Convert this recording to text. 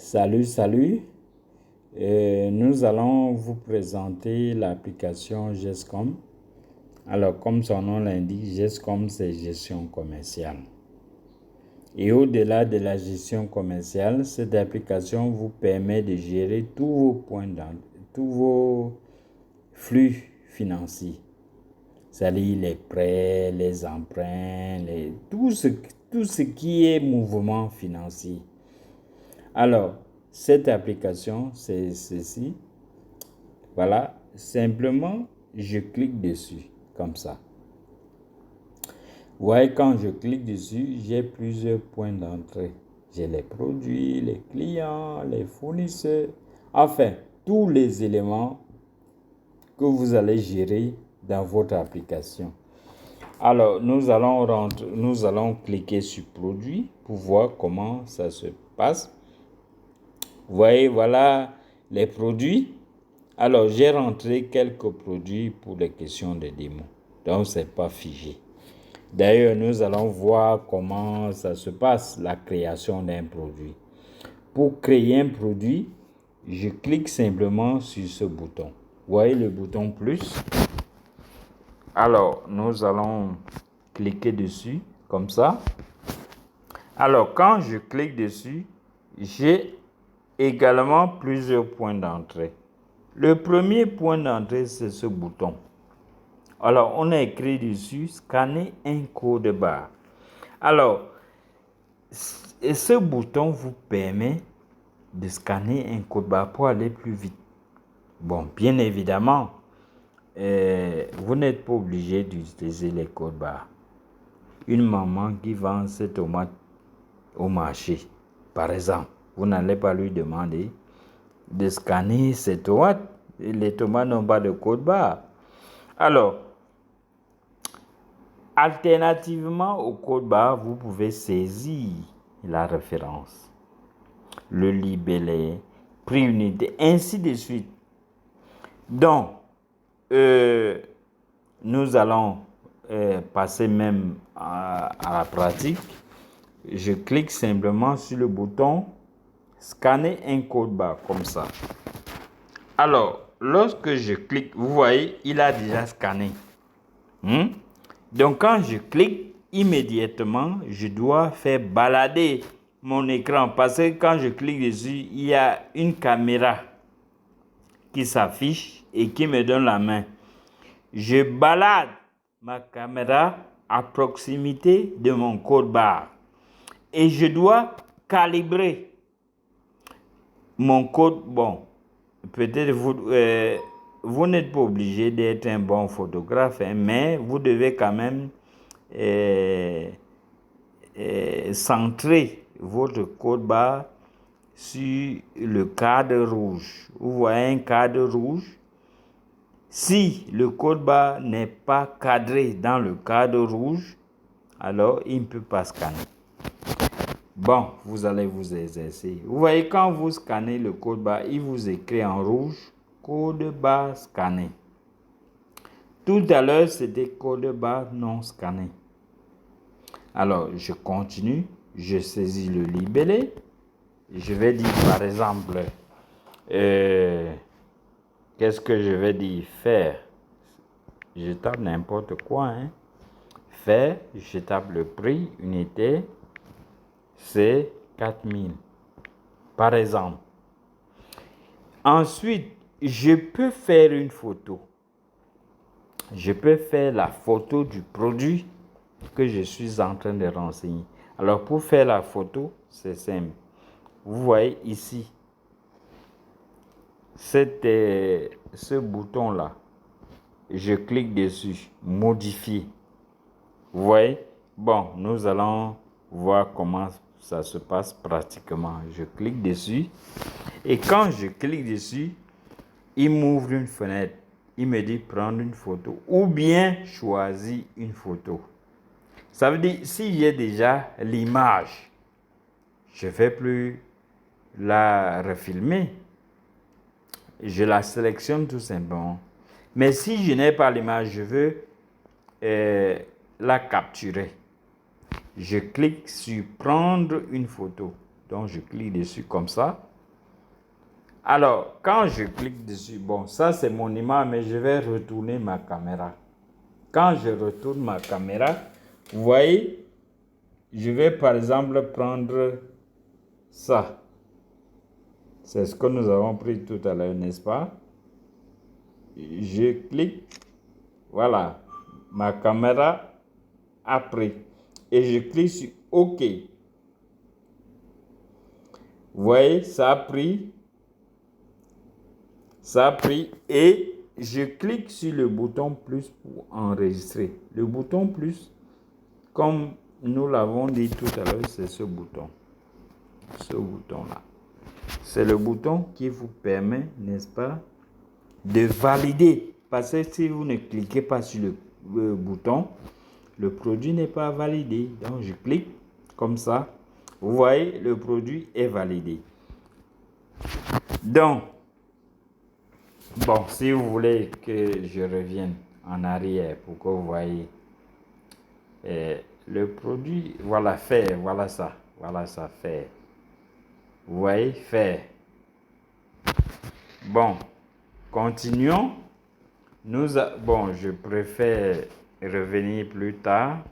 Salut. Nous allons vous présenter l'application GESCOM. Alors, comme son nom l'indique, GESCOM, c'est gestion commerciale. Et au-delà de la gestion commerciale, cette application vous permet de gérer tous vos flux financiers. C'est-à-dire les prêts, les emprunts, tout ce qui est mouvement financier. Alors, cette application, c'est ceci. Voilà, simplement, je clique dessus, comme ça. Vous voyez, quand je clique dessus, j'ai plusieurs points d'entrée. J'ai les produits, les clients, les fournisseurs, enfin, tous les éléments que vous allez gérer dans votre application. Alors, nous allons cliquer sur produit pour voir comment ça se passe. Vous voyez, voilà les produits. Alors, j'ai rentré quelques produits pour les questions de démo. Donc, ce n'est pas figé. D'ailleurs, nous allons voir comment ça se passe, la création d'un produit. Pour créer un produit, je clique simplement sur ce bouton. Vous voyez le bouton plus? Alors, nous allons cliquer dessus, comme ça. Alors, quand je clique dessus, j'ai également plusieurs points d'entrée. Le premier point d'entrée, c'est ce bouton. Alors, on a écrit dessus, scanner un code barre. Alors, ce bouton vous permet de scanner un code barre pour aller plus vite. Bon, bien évidemment, vous n'êtes pas obligé d'utiliser les codes barres. Une maman qui vend ses tomates au marché, par exemple, vous n'allez pas lui demander de scanner ses tomates. Les tomates n'ont pas de code barre. Alors, alternativement au code barre, vous pouvez saisir la référence, le libellé, prix unité, ainsi de suite. Donc, nous allons passer même à la pratique. Je clique simplement sur le bouton scanner un code barre comme ça. Alors, lorsque je clique, vous voyez, il a déjà scanné. Donc, quand je clique, immédiatement, je dois faire balader mon écran parce que quand je clique dessus, il y a une caméra qui s'affiche et qui me donne la main. Je balade ma caméra à proximité de mon code barre et je dois calibrer mon code. Bon, peut-être vous n'êtes pas obligé d'être un bon photographe, mais vous devez quand même centrer votre code barre sur le cadre rouge. Vous voyez un cadre rouge. Si le code barre n'est pas cadré dans le cadre rouge, alors il ne peut pas scanner. Bon, vous allez vous exercer. Vous voyez, quand vous scannez le code barre, il vous écrit en rouge code barre scanné. Tout à l'heure, c'était code barre non scanné. Alors, je continue. Je saisis le libellé. Je vais dire par exemple, qu'est-ce que je vais dire? Faire. Je tape n'importe quoi. Faire, je tape le prix, unité, c'est 4000. Par exemple. Ensuite, je peux faire une photo. Je peux faire la photo du produit que je suis en train de renseigner. Alors, pour faire la photo, c'est simple. Vous voyez ici, ce bouton-là. Je clique dessus, modifier. Vous voyez? Bon, nous allons voir comment ça se passe pratiquement. Je clique dessus. Et quand je clique dessus, il m'ouvre une fenêtre. Il me dit prendre une photo ou bien choisir une photo. Ça veut dire, si j'ai déjà l'image, je ne vais plus la refilmer. Je la sélectionne tout simplement. Mais si je n'ai pas l'image, je veux la capturer. Je clique sur prendre une photo. Donc, je clique dessus comme ça. Alors, quand je clique dessus, bon, ça c'est mon image, mais je vais retourner ma caméra. Quand je retourne ma caméra, vous voyez, je vais par exemple prendre ça. C'est ce que nous avons pris tout à l'heure, n'est-ce pas? Je clique, voilà, ma caméra a pris. Et je clique sur OK. Vous voyez, ça a pris et je clique sur le bouton plus pour enregistrer. Le bouton plus, comme nous l'avons dit tout à l'heure, c'est ce bouton. Ce bouton-là. C'est le bouton qui vous permet, n'est-ce pas, de valider. Parce que si vous ne cliquez pas sur le bouton, le produit n'est pas validé. Donc, je clique comme ça. Vous voyez, le produit est validé. Donc, bon, si vous voulez que je revienne en arrière pour que vous voyez le produit, voilà, fait, voilà ça, fait. Vous voyez, fait. Bon, continuons. Bon, je préfère revenir plus tard.